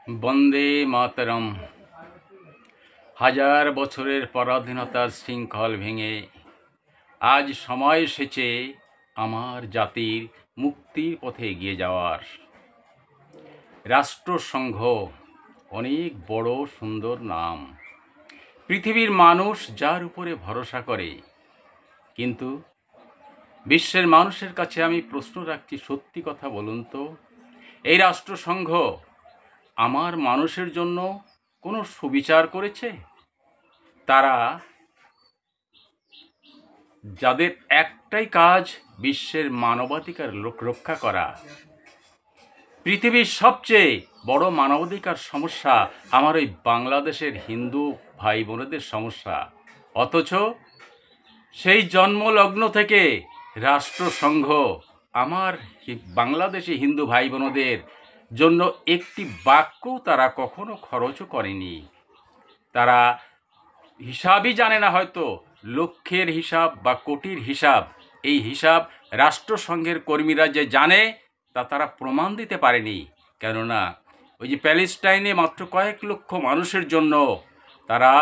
বন্দে মাতরম। হাজার বছরের পরাধীনতার শৃঙ্খল ভেঙে আজ সময় এসেছে আমার জাতির মুক্তির পথে এগিয়ে যাওয়ার। রাষ্ট্রসংঘ অনেক বড় সুন্দর নাম, পৃথিবীর মানুষ যার উপরে ভরসা করে। কিন্তু বিশ্বের মানুষের কাছে আমি প্রশ্ন রাখছি, সত্যি কথা বলুন তো, এই রাষ্ট্রসংঘ আমার মানুষের জন্য কোনো সুবিচার করেছে? তারা যাদের একটাই কাজ বিশ্বের মানবাধিকার রক্ষা করা, পৃথিবীর সবচেয়ে বড় মানবাধিকার সমস্যা আমার ওই বাংলাদেশের হিন্দু ভাই বোনেদের সমস্যা, অথচ সেই জন্মলগ্ন থেকে রাষ্ট্রসংঘ আমার বাংলাদেশি হিন্দু ভাই বোনদের জন্য একটি বাক্য তারা কখনো খরচও করেনি। তারা হিসাবই জানে না, হয়তো লক্ষের হিসাব বা কোটির হিসাব। এই হিসাব রাষ্ট্রসংঘের কর্মীরা যে জানে তা তারা প্রমাণ দিতে পারেনি। কেননা ওই যে প্যালেস্টাইনে মাত্র কয়েক লক্ষ মানুষের জন্য তারা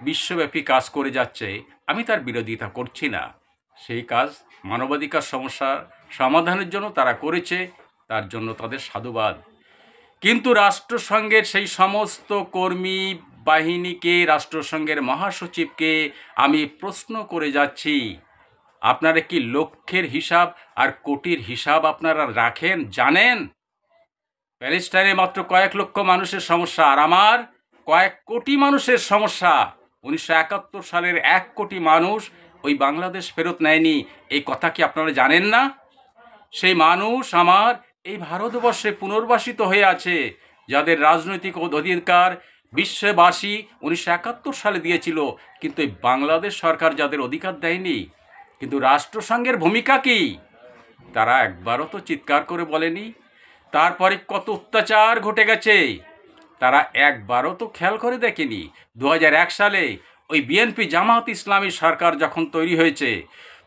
বিশ্বব্যাপী কাজ করে যাচ্ছে, আমি তার বিরোধিতা করছি না। সেই কাজ মানবাধিকার সমস্যার সমাধানের জন্য তারা করেছে, তার জন্য তাদের সাধুবাদ। কিন্তু রাষ্ট্রসংঘের সেই সমস্ত কর্মী বাহিনীকে, রাষ্ট্রসংঘের মহাসচিবকে আমি প্রশ্ন করে যাচ্ছি, আপনারা কি লক্ষের হিসাব আর কোটির হিসাব আপনারা রাখেন, জানেন? প্যালেস্টাইনে মাত্র কয়েক লক্ষ মানুষের সমস্যা, আর আমার কয়েক কোটি মানুষের সমস্যা। 1971 সালের 1 কোটি মানুষ ওই বাংলাদেশ ফেরত নেয়নি, এই কথা কি আপনারা জানেন না? সেই মানুষ আমার এই ভারতবর্ষে পুনর্বাসিত হয়ে আছে, যাদের রাজনৈতিক অধিকার বিশ্ববাসী 1971 সালে দিয়েছিল, কিন্তু এই বাংলাদেশ সরকার যাদের অধিকার দেয়নি। কিন্তু রাষ্ট্রসংঘের ভূমিকা কি? তারা একবারও তো চিৎকার করে বলেনি। তারপরে কত অত্যাচার ঘটে গেছে, তারা একবারও তো খেয়াল করে দেখেনি। 2001 সালে ওই বিএনপি জামাত ইসলামী সরকার যখন তৈরি হয়েছে,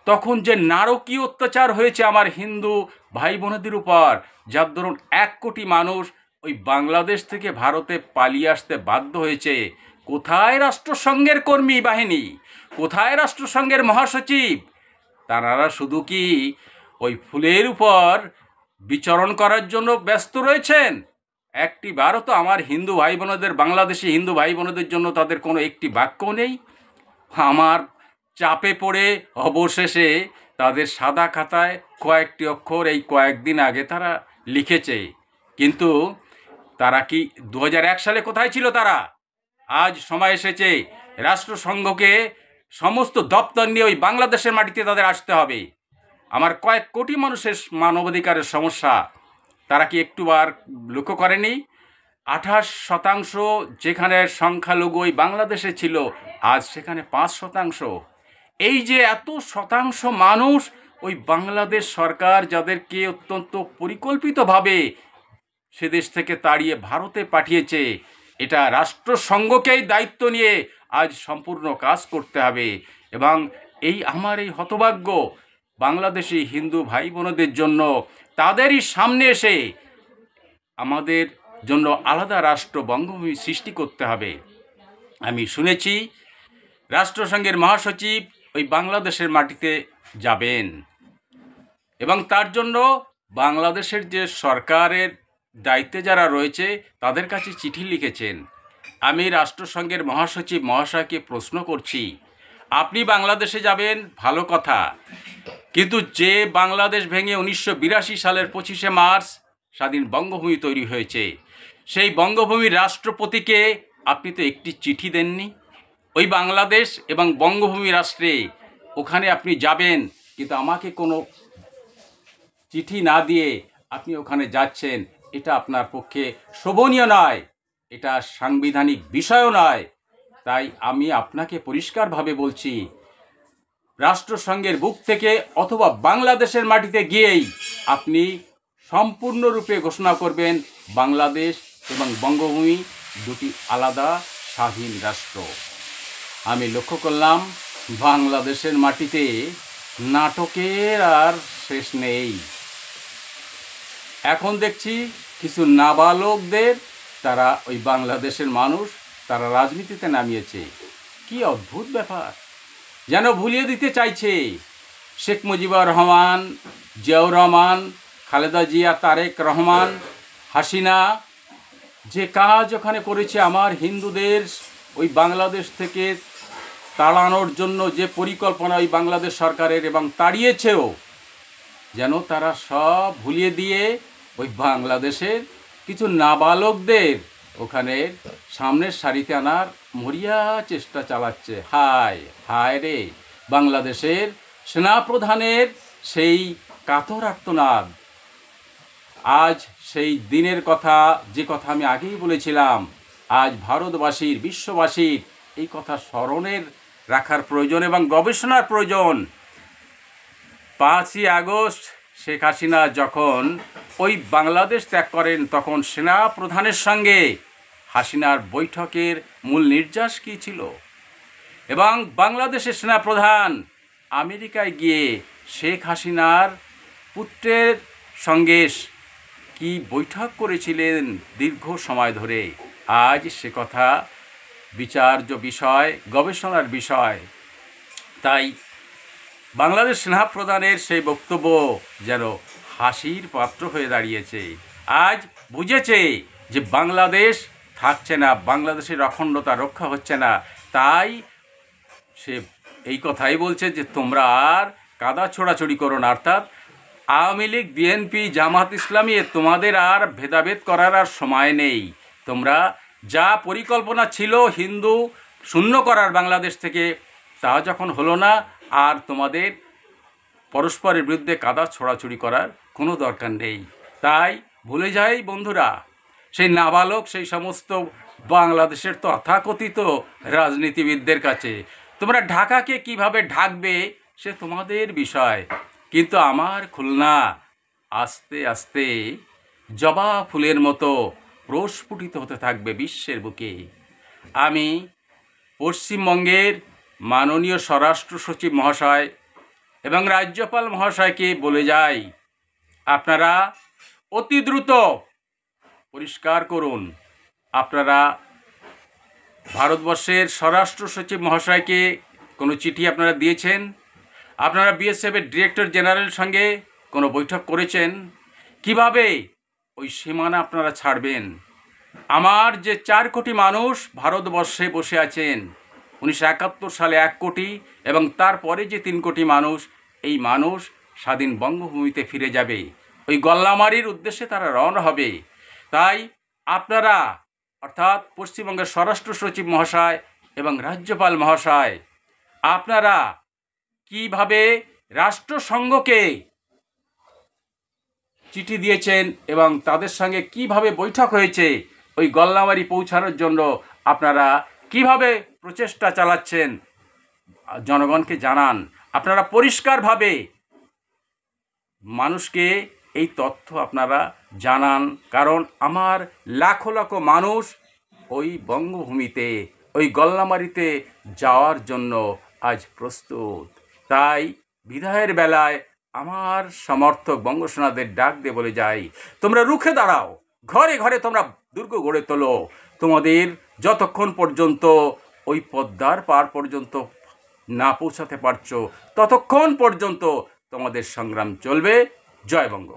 তখন যে নারকীয় অত্যাচার হয়েছে আমার হিন্দু ভাই বোনদের উপর, যার দরুন 1 কোটি মানুষ ওই বাংলাদেশ থেকে ভারতে পালিয়ে আসতে বাধ্য হয়েছে। কোথায় রাষ্ট্রসংঘের কর্মী বাহিনী? কোথায় রাষ্ট্রসংঘের মহাসচিব? তারা শুধু কি ওই ফুলের উপর বিচরণ করার জন্য ব্যস্ত রয়েছেন? একটি বারও তো আমার হিন্দু ভাই বোনদের, বাংলাদেশি হিন্দু ভাই বোনদের জন্য তাদের কোনো একটি বাক্য নেই। আমার চাপে পড়ে অবশেষে তাদের সাদা খাতায় কয়েকটি অক্ষর এই কয়েকদিন আগে তারা লিখেছে। কিন্তু তারা কি 2001 সালে কোথায় ছিল তারা? আজ সময় এসেছে রাষ্ট্রসংঘকে সমস্ত দপ্তর নিয়ে ওই বাংলাদেশের মাটিতে তাদের আসতে হবে। আমার কয়েক কোটি মানুষের মানবাধিকারের সমস্যা তারা কি একটুবার লক্ষ্য করেনি? 28% যেখানে সংখ্যালঘু ওই বাংলাদেশে ছিল, আজ সেখানে 5%। এই যে এত শতাংশ মানুষ ওই বাংলাদেশ সরকার যাদেরকে অত্যন্ত পরিকল্পিতভাবে সে দেশ থেকে তাড়িয়ে ভারতে পাঠিয়েছে, এটা রাষ্ট্রসংঘকেই দায়িত্ব নিয়ে আজ সম্পূর্ণ কাজ করতে হবে। এবং এই আমার এই হতভাগ্য বাংলাদেশি হিন্দু ভাই বোনদের জন্য তাদেরই সামনে এসে আমাদের জন্য আলাদা রাষ্ট্র বঙ্গভূমি সৃষ্টি করতে হবে। আমি শুনেছি রাষ্ট্রসংঘের মহাসচিব ওই বাংলাদেশের মাটিতে যাবেন এবং তার জন্য বাংলাদেশের যে সরকারের দায়িত্বে যারা রয়েছে তাদের কাছে চিঠি লিখেছেন। আমি রাষ্ট্রসংঘের মহাসচিব মহাশয়কে প্রশ্ন করছি, আপনি বাংলাদেশে যাবেন ভালো কথা, কিন্তু যে বাংলাদেশ ভেঙে 1982 সালের 25শে মার্চ স্বাধীন বঙ্গভূমি তৈরি হয়েছে, সেই বঙ্গভূমির রাষ্ট্রপতিকে আপনি তো একটি চিঠি দেননি। ওই বাংলাদেশ এবং বঙ্গভূমি রাষ্ট্রে ওখানে আপনি যাবেন, কিন্তু আমাকে কোনো চিঠি না দিয়ে আপনি ওখানে যাচ্ছেন, এটা আপনার পক্ষে শোভনীয় নয়, এটা সাংবিধানিক বিষয়ও নয়। তাই আমি আপনাকে পরিষ্কারভাবে বলছি, রাষ্ট্রসংঘের বুক থেকে অথবা বাংলাদেশের মাটিতে গিয়েই আপনি সম্পূর্ণরূপে ঘোষণা করবেন বাংলাদেশ এবং বঙ্গভূমি দুটি আলাদা স্বাধীন রাষ্ট্র। আমি লক্ষ্য করলাম বাংলাদেশের মাটিতে নাটকের আর শেষ নেই। এখন দেখছি কিছু নাবালকদের তারা ওই বাংলাদেশের মানুষ তারা রাজনীতিতে নামিয়েছে। কি অদ্ভুত ব্যাপার, যেন ভুলিয়ে দিতে চাইছে শেখ মুজিবুর রহমান, জিয়াউর রহমান, খালেদা জিয়া, তারেক রহমান, হাসিনা যে কাজ ওখানে করেছে আমার হিন্দুদের ওই বাংলাদেশ থেকে তাড়ানোর জন্য, যে পরিকল্পনা ওই বাংলাদেশ সরকারের, এবং তাড়িয়েছেও, যেন তারা সব ভুলিয়ে দিয়ে ওই বাংলাদেশের কিছু নাবালকদের ওখানে সামনের সারিতে আনার মরিয়া চেষ্টা চালাচ্ছে। হায় হায় রে, বাংলাদেশের সেনাপ্রধানের সেই কাতর আর্তনাদ। আজ সেই দিনের কথা, যে কথা আমি আগেই বলেছিলাম, আজ ভারতবাসীর, বিশ্ববাসীর এই কথা স্মরণের রাখার প্রয়োজন এবং গবেষণার প্রয়োজন। 5ই আগস্ট শেখ হাসিনা যখন ওই বাংলাদেশ ত্যাগ করেন, তখন সেনা প্রধানের সঙ্গে হাসিনার বৈঠকের মূল নির্যাস কী ছিল, এবং বাংলাদেশের সেনাপ্রধান আমেরিকায় গিয়ে শেখ হাসিনার পুত্রের সঙ্গে কি বৈঠক করেছিলেন দীর্ঘ সময় ধরে, আজ সে কথা বিচার্য বিষয়, গবেষণার বিষয়। তাই বাংলাদেশ সেনাপ্রধানের সেই বক্তব্য যেন হাসির পাত্র হয়ে দাঁড়িয়েছে। আজ বুঝেছে যে বাংলাদেশ থাকছে না, বাংলাদেশের অখণ্ডতা রক্ষা হচ্ছে না। তাই সে এই কথাই বলছে যে তোমরা আর কাদা ছোড়াছড়ি করো না, অর্থাৎ আওয়ামী লীগ, বিএনপি, জামাত ইসলামী, তোমাদের আর ভেদাভেদ করার আর সময় নেই। তোমরা যা পরিকল্পনা ছিল হিন্দু শূন্য করার বাংলাদেশ থেকে, তা যখন হলো না, আর তোমাদের পরস্পরের বিরুদ্ধে কাদা ছোড়াছড়ি করার কোনো দরকার নেই। তাই ভুলে যাই বন্ধুরা, সেই নাবালক, সেই সমস্ত বাংলাদেশের তথাকথিত রাজনীতিবিদদের কাছে তোমরা ঢাকাকে কিভাবে ঢাকবে সে তোমাদের বিষয়, কিন্তু আমার খুলনা আস্তে আস্তে জবা ফুলের মতো প্রস্ফুটিত হতে থাকবে বিশ্বের বুকে। আমি পশ্চিমবঙ্গের মাননীয় স্বরাষ্ট্র সচিব মহাশয় এবং রাজ্যপাল মহাশয়কে বলে যাই, আপনারা অতি দ্রুত পরিষ্কার করুন। আপনারা ভারতবর্ষের স্বরাষ্ট্র সচিব মহাশয়কে কোনো চিঠি আপনারা দিয়েছেন? আপনারা বিএসএফের ডিরেক্টর জেনারেলের সঙ্গে কোনো বৈঠক করেছেন? কিভাবে ওই সীমানা আপনারা ছাড়বেন? আমার যে 4 কোটি মানুষ ভারতবর্ষে বসে আছেন, 1971 সালে 1 কোটি, এবং তারপরে যে 3 কোটি মানুষ, এই মানুষ স্বাধীন বঙ্গভূমিতে ফিরে যাবে, ওই গল্লামারির উদ্দেশ্যে তারা রওনা হবে। তাই আপনারা, অর্থাৎ পশ্চিমবঙ্গের স্বরাষ্ট্র সচিব মহাশয় এবং রাজ্যপাল মহাশয়, আপনারা কিভাবে রাষ্ট্রসংঘকে চিঠি দিয়েছেন এবং তাদের সঙ্গে কিভাবে বৈঠক হয়েছে ওই গল্লামারি পৌঁছানোর জন্য, আপনারা কিভাবে প্রচেষ্টা চালাচ্ছেন জনগণকে জানান। আপনারা পরিষ্কারভাবে মানুষকে এই তথ্য আপনারা জানান, কারণ আমার লাখো লাখো মানুষ ওই বঙ্গভূমিতে, ওই গল্লামারিতে যাওয়ার জন্য আজ প্রস্তুত। তাই বিদায়ের বেলায় আমার সমর্থক বঙ্গসেনাদের ডাক দিয়ে বলে যাই, তোমরা রুখে দাঁড়াও, ঘরে ঘরে তোমরা দুর্গ গড়ে তোলো। তোমাদের যতক্ষণ পর্যন্ত ওই পদ্মার পার পর্যন্ত না পৌঁছাতে পারছো, ততক্ষণ পর্যন্ত তোমাদের সংগ্রাম চলবে। জয় বঙ্গ।